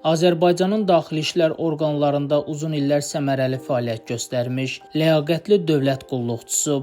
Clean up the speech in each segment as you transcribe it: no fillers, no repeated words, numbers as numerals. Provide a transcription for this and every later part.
Azərbaycanın daxili işlər orqanlarında uzun illər səmərəli fəaliyyət göstərmiş, ləyaqətli dövlət qulluqçusu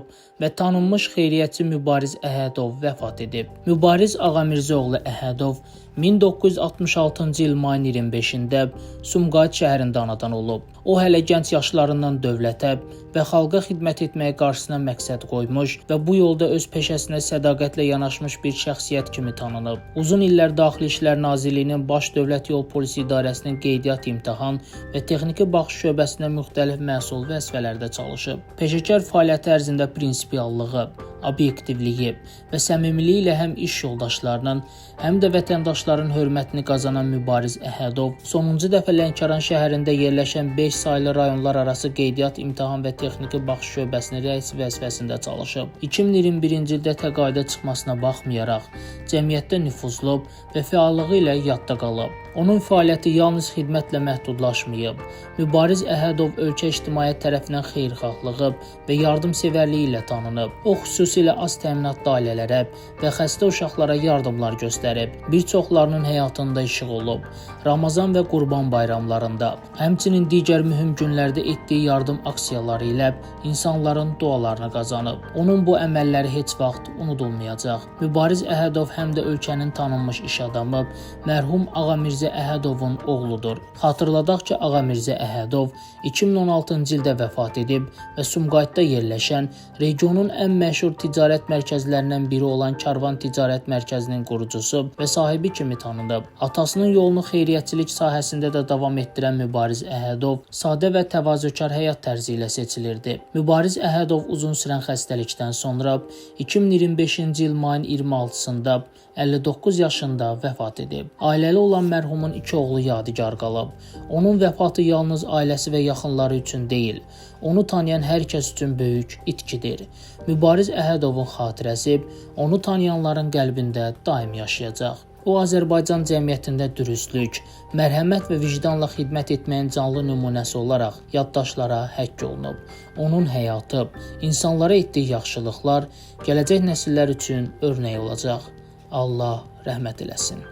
və tanınmış xeyriyyətçi Mübariz Əhədov vəfat edib. Mübariz Ağamirzəoğlu Əhədov 1966-cı il mayın 25-də Sumqayıt şəhərində anadan olub. O hələ gənc yaşlarından dövlətə və xalqa xidmət etməyə qarşısına məqsəd qoymuş və bu yolda öz peşəsinə sədaqətlə yanaşmış bir şəxsiyyət kimi tanınıb. Uzun illər Daxili İşlər Nazirliyinin Baş Dövlət Yol Polisi İdarəsinin qeydiyyat imtahan və texniki baxış şöbəsində müxtəlif məsul vəzifələrdə çalışıb. Peşəkar fəaliyyəti ərzində prinsipiallığı, obyektivliyi və səmimiliyi ilə həm iş yoldaşlarının, həm də vətəndaşların hörmətini qazanan Mübariz Əhədov sonuncu dəfə Lənkəran şəhərində yerləşən 5 saylı rayonlar arası qeydiyyat imtahan və texniki baxış şöbəsinin rəisi vəzifəsində çalışıb. 2021-ci ildə təqaüdə çıxmasına baxmayaraq, cəmiyyətdə nüfuzlu və fəallığı ilə yadda qalıb. Onun fəaliyyəti yalnız xidmətlə məhdudlaşmayıb. Mübariz Əhədov ölkə ictimaiyyət tərəfindən xeyirxahlığı və yardımsevərliyi ilə tanınıb. O xüsusilə az təminatlı ailələrə və xəstə uşaqlara yardımlar göstərib. Bir çoxlarının həyatında işıq olub. Ramazan və Qurban bayramlarında, həmçinin digər mühüm günlərdə etdiyi yardım aksiyaları ilə insanların dualarını qazanıb. Onun bu əməlləri heç vaxt unudulmayacaq. Mübariz Əhədov həm də ölkənin tanınmış iş adamı, mərhum Ağamirzə Əhədovun oğludur. Xatırladaq ki, Ağamirzə Əhədov 2016-cı ildə vəfat edib və Sumqayıtda yerləşən regionun ən məşhur ticarət mərkəzlərindən biri olan Karvan Ticarət Mərkəzinin qurucusu və sahibi kimi tanınıb. Atasının yolunu xeyriyyətçilik sahəsində də davam etdirən Mübariz Əhədov sadə və təvazökar həyat tərzi ilə seçilirdi. Mübariz Əhədov uzun sürən xəstəlikdən sonra 2025-ci il mayın 26-sında 59 yaşında vəfat edib. Ailəli olan mərhumun 2 oğlu yadigar qalıb. Onun vəfatı yalnız ailəsi və yaxınları üçün deyil, onu tanıyan hər kəs üçün böyük itkidir. Mübariz Əhədovun xatirəsi onu tanıyanların qəlbində daim yaşayacaq. O, Azərbaycan cəmiyyətində dürüstlük, mərhəmət və vicdanla xidmət etməyin canlı nümunəsi olaraq yaddaşlara həkk olunub. Onun həyatı, insanlara etdiyi yaxşılıqlar gələcək nəsillər üçün örnək olacaq. Allah rəhmət eləsin.